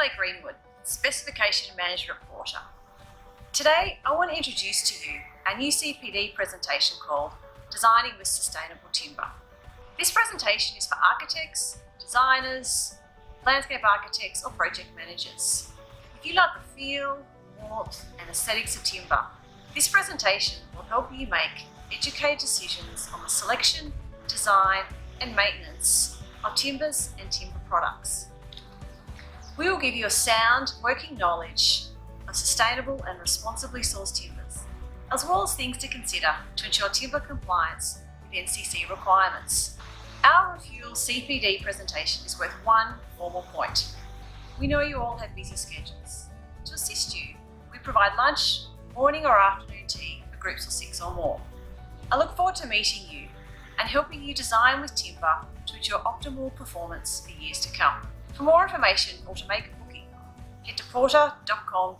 Adelaide Greenwood, Specification Manager at Porta. Today, I want to introduce to you our new CPD presentation called Designing with Sustainable Timber. This presentation is for architects, designers, landscape architects or project managers. If you love the feel, warmth and aesthetics of timber, this presentation will help you make educated decisions on the selection, design and maintenance of timbers and timber products. We will give you a sound working knowledge of sustainable and responsibly sourced timbers, as well as things to consider to ensure timber compliance with NCC requirements. Our Refuel CPD presentation is worth one formal point. We know you all have busy schedules. To assist you, we provide lunch, morning or afternoon tea for groups of 6 or more. I look forward to meeting you and helping you design with timber to ensure optimal performance for years to come. For more information or to make a booking, head to porta.com.au.